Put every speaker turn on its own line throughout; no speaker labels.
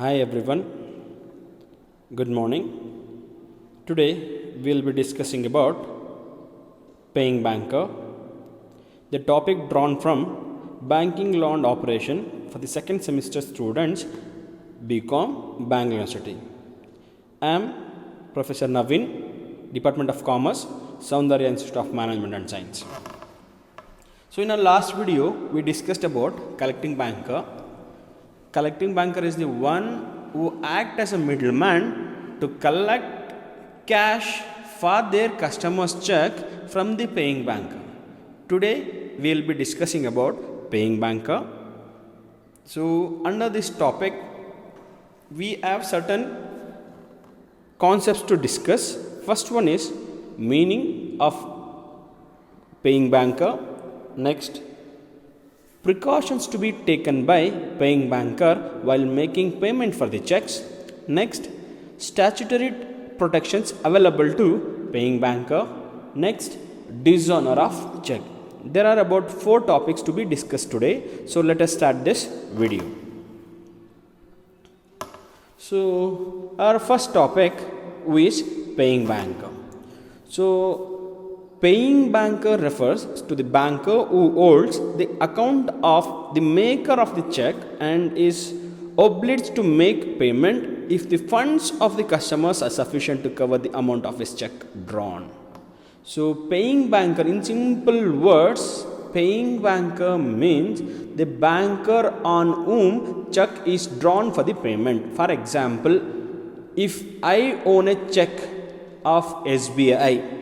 Hi everyone, good morning. Today we'll be discussing about paying banker, the topic drawn from banking law and operation for the second semester students BCom Bangalore University. I am Professor Naveen, Department of Commerce, Soundarya Institute of Management and Science. So in our last video we discussed about collecting banker. Collecting banker is the one who act as a middleman to collect cash for their customers' check from the paying banker. Today we will be discussing about paying banker. So under this topic we have certain concepts to discuss. First one is meaning of paying banker. Next, precautions to be taken by paying banker while making payment for the checks. Next, statutory protections available to paying banker. Next, dishonor of check. There are about 4 topics to be discussed today. So let us start this video. So our first topic is paying banker. So paying banker refers to the banker who holds the account of the maker of the check and is obliged to make payment if the funds of the customers are sufficient to cover the amount of his check drawn. So paying banker, in simple words, paying banker means the banker on whom check is drawn for the payment. For example, if I own a check of SBI,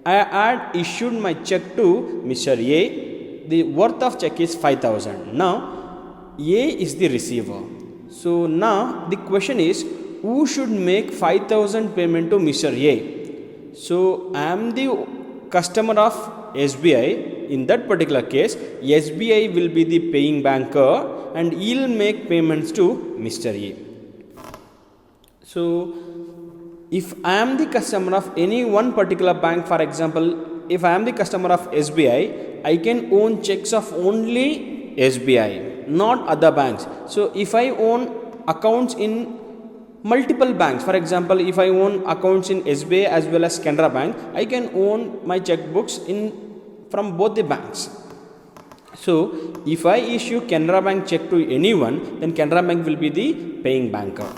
I had issued my check to Mr. A. The worth of check is 5,000. Now, A is the receiver. So, now the question is, who should make 5,000 payment to Mr. A? So, I am the customer of SBI. In that particular case, SBI will be the paying banker and he will make payments to Mr. A. So, if I am the customer of any one particular bank, for example, if I am the customer of SBI, I can own checks of only SBI, not other banks. So if I own accounts in multiple banks, for example, if I own accounts in SBI as well as Canara Bank, I can own my checkbooks from both the banks. So if I issue Canara Bank check to anyone, then Canara Bank will be the paying banker.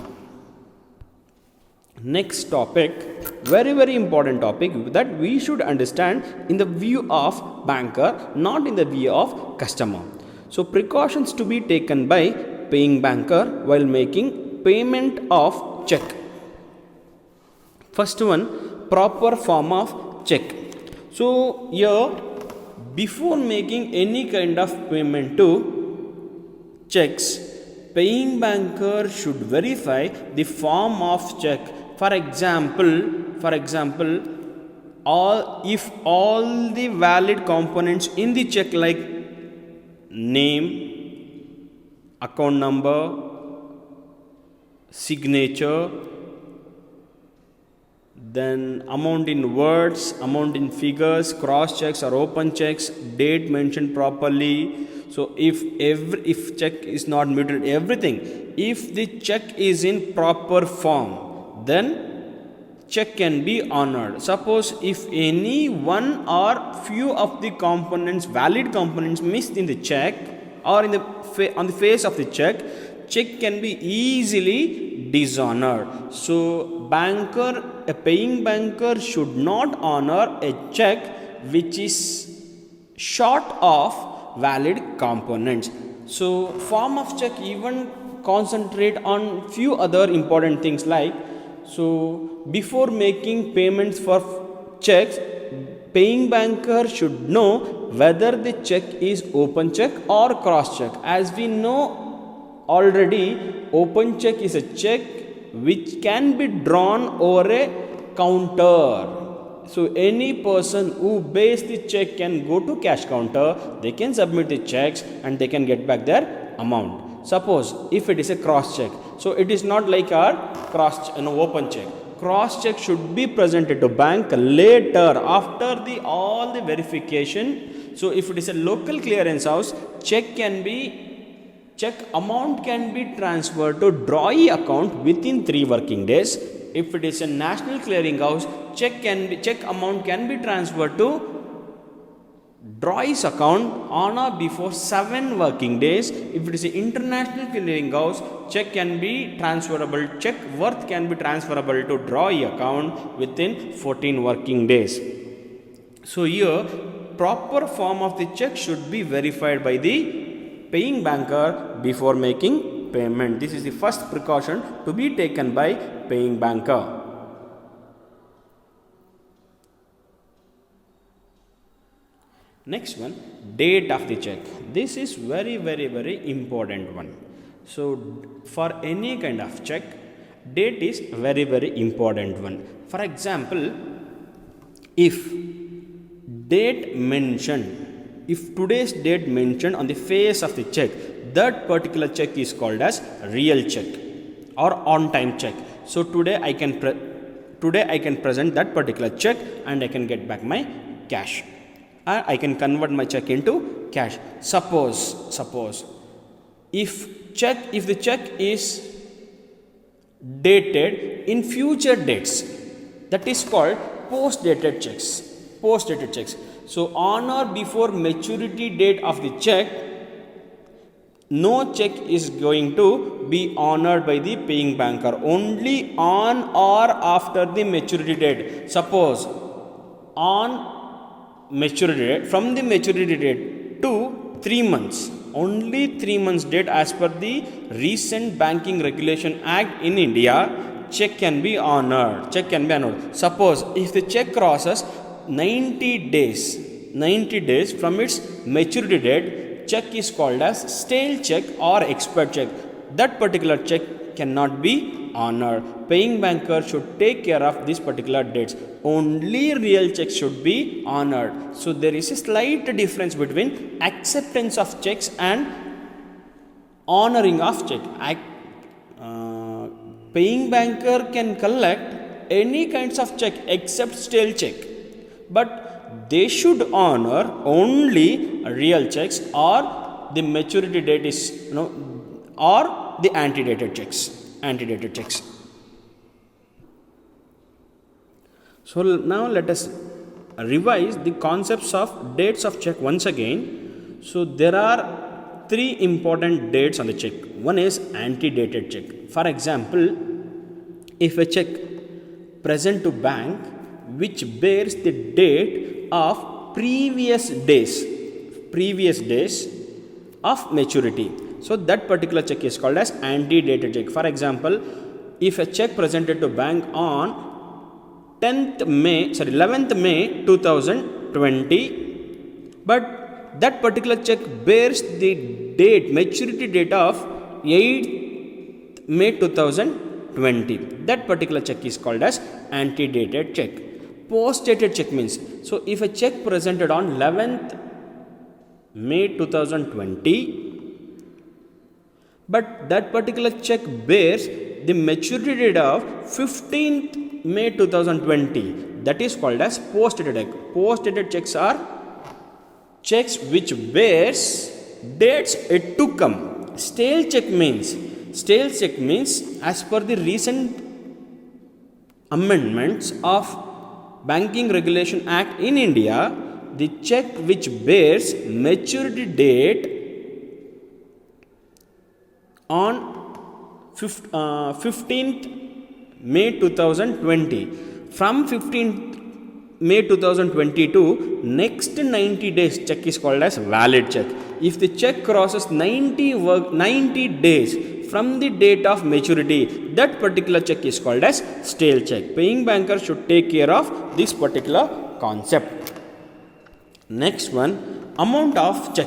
Next topic, very important topic that we should understand in the view of banker, not in the view of customer. So precautions to be taken by paying banker while making payment of check. First one, proper form of check. So here, before making any kind of payment to checks, paying banker should verify the form of check. For example, if all the valid components in the check like name, account number, signature, then amount in words, amount in figures, cross checks or open checks, date mentioned properly. So if check is not muted, everything, if the check is in proper form, then check can be honored. Suppose if any one or few of the components, valid components missed in the check or in on the face of the check can be easily dishonored. So a paying banker should not honor a check which is short of valid components. So form of check even concentrate on few other important things like, so before making payments for checks, paying banker should know whether the check is open check or cross check. As we know already, open check is a check which can be drawn over a counter. So any person who pays the check can go to cash counter, they can submit the checks and they can get back their amount. Suppose if it is a cross check, so it is not like our open check. Cross check should be presented to bank later after all the verification. So if it is a local clearance house, check can be check amount can be transferred to drawee account within 3 working days. If it is a national clearing house, check amount can be transferred to drawee's account on or before 7 working days. If it is an international clearing house, check worth can be transferable to drawee account within 14 working days. So here proper form of the check should be verified by the paying banker before making payment. This is the first precaution to be taken by paying banker. Next one, date of the check. This is very important one. So for any kind of check, date is very important one. For example, if today's date mentioned on the face of the check, that particular check is called as real check or on time check. So today I can present that particular check and I can get back my cash. I can convert my check into cash. Suppose if the check is dated in future dates, that is called post-dated checks. So on or before maturity date of the check, no check is going to be honored by the paying banker. Only on or after the maturity date. Suppose on maturity date, from the maturity date to 3 months, only 3 months date as per the recent Banking Regulation Act in India, check can be honored. Suppose if the check crosses 90 days from its maturity date, check is called as stale check or expired check. That particular check cannot be honored. Paying banker should take care of these particular dates. Only real checks should be honored. So there is a slight difference between acceptance of checks and honoring of check. Paying banker can collect any kinds of check except stale check, but they should honor only real checks or the maturity date is or the antedated checks. So now let us revise the concepts of dates of check once again. So there are 3 important dates on the check. One is antedated check. For example, if a check present to bank which bears the date of previous days of maturity, so that particular check is called as antedated check. For example, if a check presented to bank on 11th May 2020, but that particular check bears the maturity date of 8th May 2020. That particular check is called as antedated check. Post-dated check means, so if a check presented on 11th May 2020, but that particular check bears the maturity date of 15th May 2020, that is called as post-dated check. Post-dated checks are checks which bears dates yet to come. Stale check means as per the recent amendments of Banking Regulation Act in India, the check which bears maturity date on 15th May 2020. From 15th May 2020 to next 90 days, check is called as valid check. If the check crosses 90 days from the date of maturity, that particular check is called as stale check. Paying banker should take care of this particular concept. Next one, amount of check.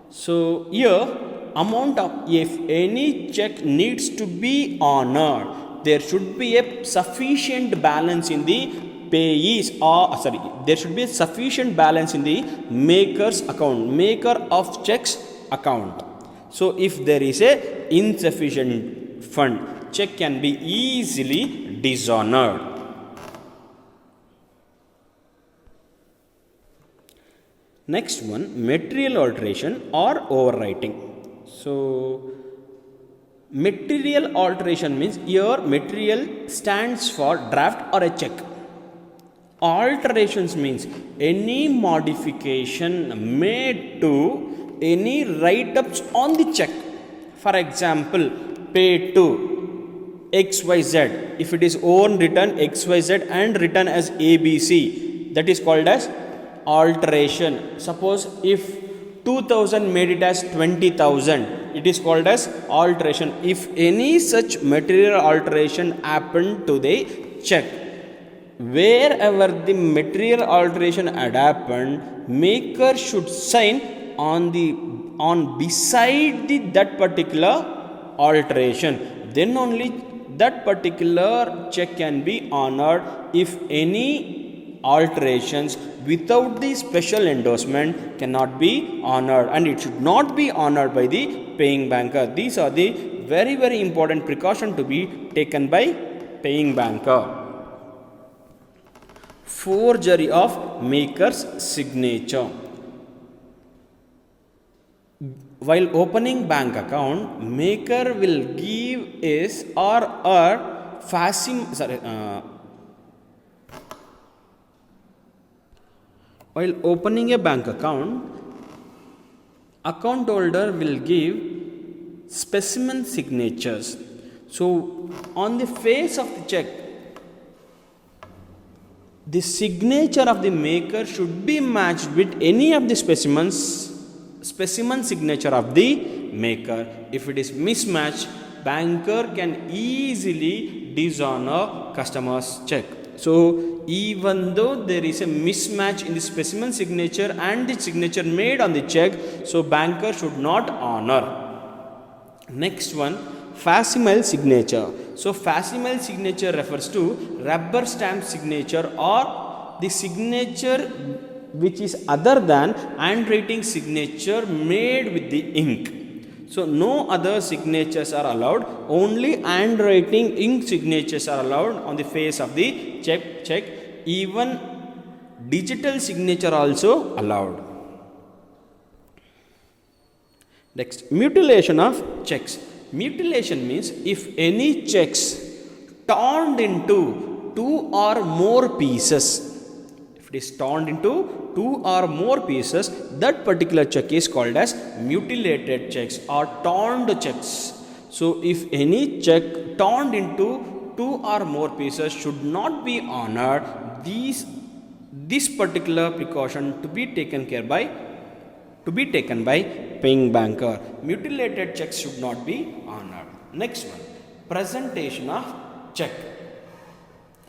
So here, if any check needs to be honored, there should be a sufficient balance in the there should be a sufficient balance in the maker's account, maker of checks account. So if there is a insufficient fund, check can be easily dishonored. Next one, material alteration or overwriting. So material alteration means here material stands for draft or a check. Alterations means any modification made to any write-ups on the check. For example, pay to XYZ. If it is own written XYZ and written as ABC, that is called as alteration. Suppose if 2000 made it as 20,000, it is called as alteration. If any such material alteration happened to the check, wherever the material alteration had happened, maker should sign on beside that particular alteration. Then only that particular check can be honored. If any alterations without the special endorsement cannot be honored, and it should not be honored by the paying banker. These are the very very important precaution to be taken by paying banker. Forgery of maker's signature. While opening bank account, maker will give his or her while opening a bank account, account holder will give specimen signatures. So on the face of the check, the signature of the maker should be matched with any of the specimen signature of the maker. If it is mismatched, banker can easily dishonor customer's check. So even though there is a mismatch in the specimen signature and the signature made on the check, so banker should not honor. Next one, facsimile signature. So facsimile signature refers to rubber stamp signature or the signature which is other than handwriting signature made with the ink. So no other signatures are allowed, only handwriting ink signatures are allowed on the face of the check. Even digital signature also allowed. Next, mutilation of checks. Mutilation means if any checks torn into two or more pieces, if it is torn into two or more pieces, that particular check is called as mutilated checks or torn checks. So if any check torn into two or more pieces should not be honored. This particular precaution to be taken by paying banker. Mutilated checks should not be honored. Next one, presentation of check.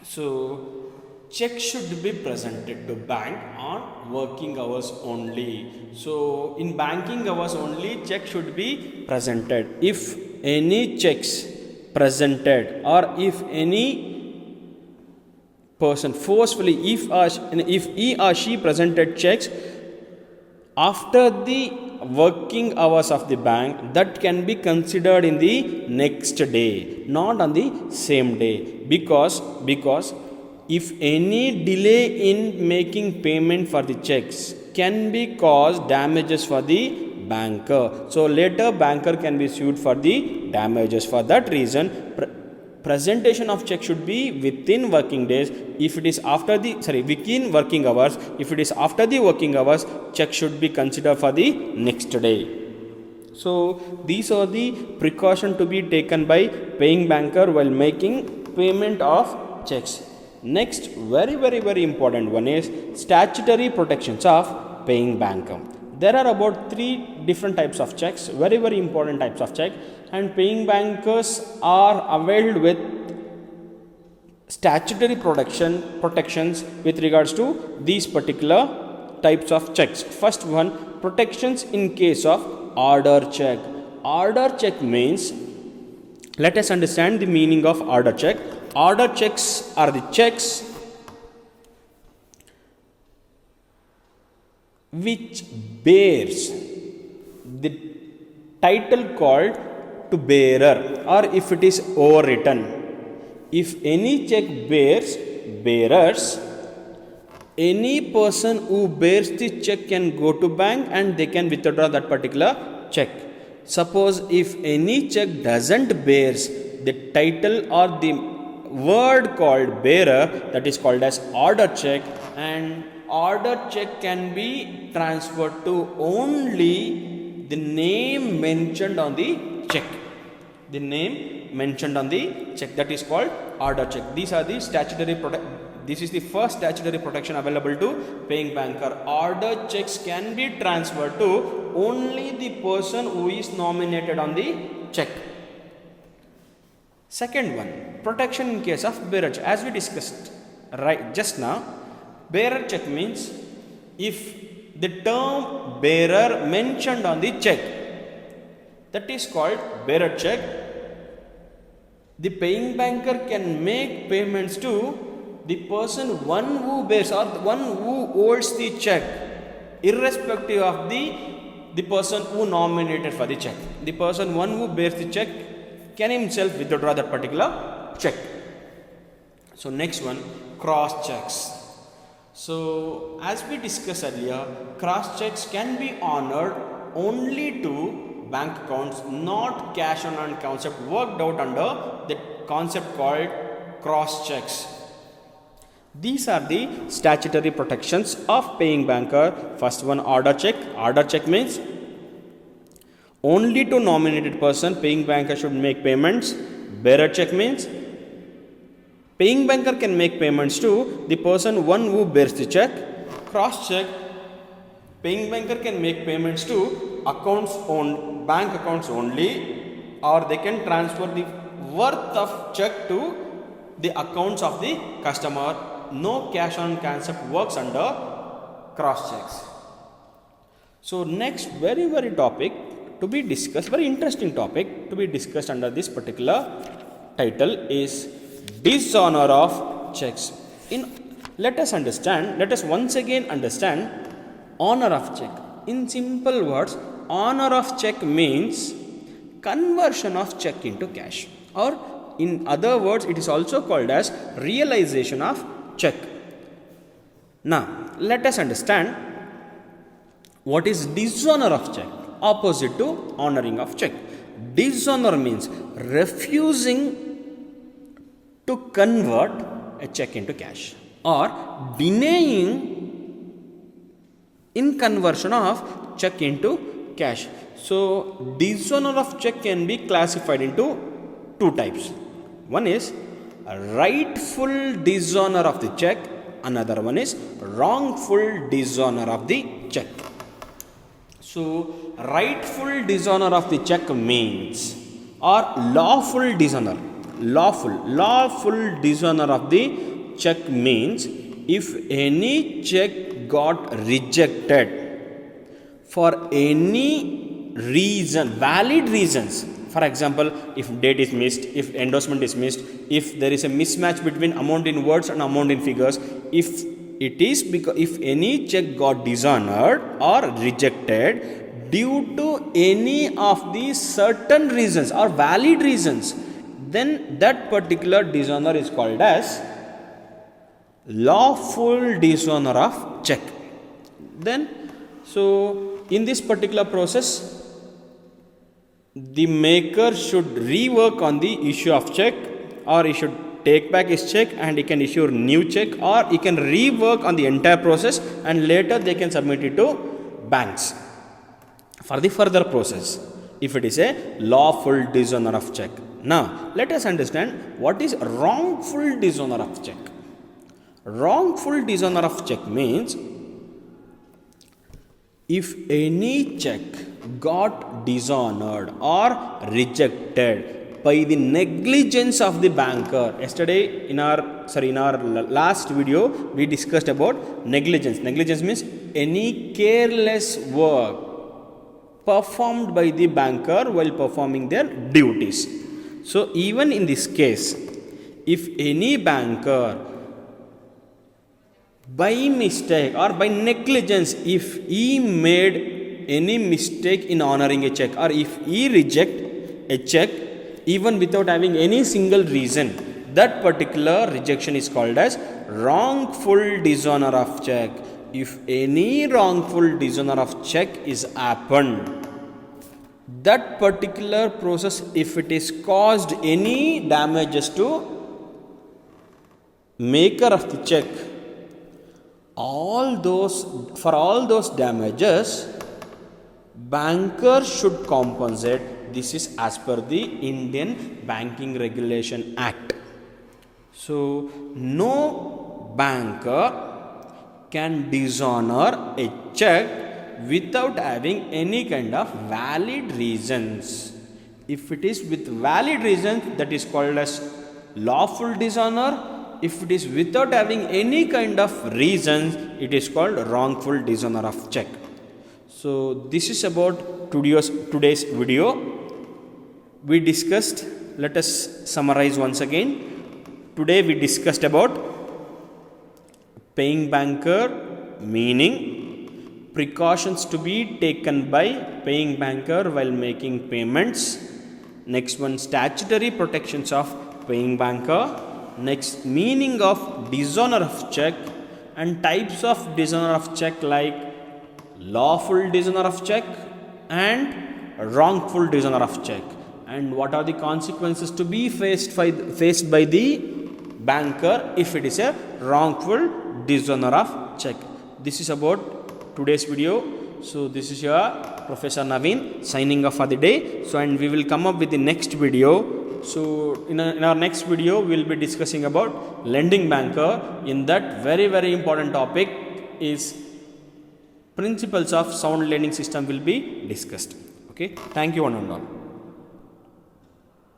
So check should be presented to bank on working hours only. So in banking hours only, check should be presented. If any checks presented, or if any person forcefully, if he or she presented checks after the working hours of the bank, that can be considered in the next day, not on the same day, because if any delay in making payment for the checks can be caused damages for the banker. So later banker can be sued for the damages. For that reason, presentation of check should be within working days. If it is within working hours. If it is after the working hours, check should be considered for the next day. So these are the precautions to be taken by paying banker while making payment of checks. Next, very very very important one is statutory protections of paying banker. There are about 3 different types of checks, very very important types of check, and paying bankers are availed with statutory protections with regards to these particular types of checks. First one, protections in case of order check. Order check means, let us understand the meaning of order check. Order checks are the checks which bears the title called to bearer, or if it is overwritten. If any check bears bearers, any person who bears the check can go to bank and they can withdraw that particular check. Suppose if any check doesn't bears the title or the word called bearer, that is called as order check, and order check can be transferred to only the name mentioned on the check. The name mentioned on the check, that is called order check. These are the statutory this is the first statutory protection available to paying banker. Order checks can be transferred to only the person who is nominated on the check. Second one, protection in case of bearer check. As we discussed right just now, bearer check means if the term bearer mentioned on the check, that is called bearer check. The paying banker can make payments to the person one who bears or the one who holds the check, irrespective of the person who nominated for the check. The person one who bears the check can himself withdraw that particular check. So next one, cross checks. So as we discussed earlier, cross checks can be honored only to bank accounts, not cash on hand concept worked out under the concept called cross checks. These are the statutory protections of paying banker. First one, order check. Order check means only to nominated person paying banker should make payments. Bearer check means paying banker can make payments to the person one who bears the check. Cross check, paying banker can make payments to bank accounts only, or they can transfer the worth of check to the accounts of the customer. No cash on concept works under cross checks. So next very topic to be discussed, very interesting topic to be discussed under this particular title is dishonor of checks. Let us once again understand honor of check. In simple words, honor of check means conversion of check into cash, or in other words it is also called as realization of check. Now let us understand what is dishonor of check, opposite to honoring of check. Dishonor means refusing to convert a check into cash, or denying in conversion of check into cash. So dishonor of check can be classified into two types. One is rightful dishonor of the check, another one is wrongful dishonor of the check. So rightful dishonor of the check means, or lawful dishonor of the check means, if any check got rejected for any reason, valid reasons. For example, if date is missed, if endorsement is missed, if there is a mismatch between amount in words and amount in figures, if any check got dishonored or rejected due to any of these certain reasons or valid reasons, then that particular dishonor is called as lawful dishonor of check. Then, so in this particular process, the maker should rework on the issue of check, or he should take back his check and he can issue a new check, or he can rework on the entire process and later they can submit it to banks for the further process if it is a lawful dishonor of check. Now let us understand what is wrongful dishonor of check. Wrongful dishonor of check means, if any check got dishonored or rejected by the negligence of the banker. Yesterday in our last video we discussed about negligence. Negligence means any careless work performed by the banker while performing their duties. So even in this case, if any banker by mistake or by negligence, if he made any mistake in honoring a check, or if he reject a check even without having any single reason, that particular rejection is called as wrongful dishonor of check. If any wrongful dishonor of check is happened, that particular process, if it is caused any damages to maker of the check, for all those damages banker should compensate. This is as per the Indian Banking Regulation Act. So no banker can dishonor a check without having any kind of valid reasons. If it is with valid reasons, that is called as lawful dishonor. If it is without having any kind of reasons, it is called wrongful dishonor of check. So this is about today's video. We discussed, let us summarize once again. Today we discussed about paying banker meaning, precautions to be taken by paying banker while making payments. Next one, statutory protections of paying banker. Next, meaning of dishonor of check and types of dishonor of check, like lawful dishonor of check and wrongful dishonor of check, and what are the consequences to be faced by the banker if it is a wrongful dishonor of check. This is about today's video. So this is your Professor Naveen signing off for the day. So, and we will come up with the next video. So in our next video we will be discussing about lending banker. In that very important topic is principles of sound lending system will be discussed. Okay, thank you one and all.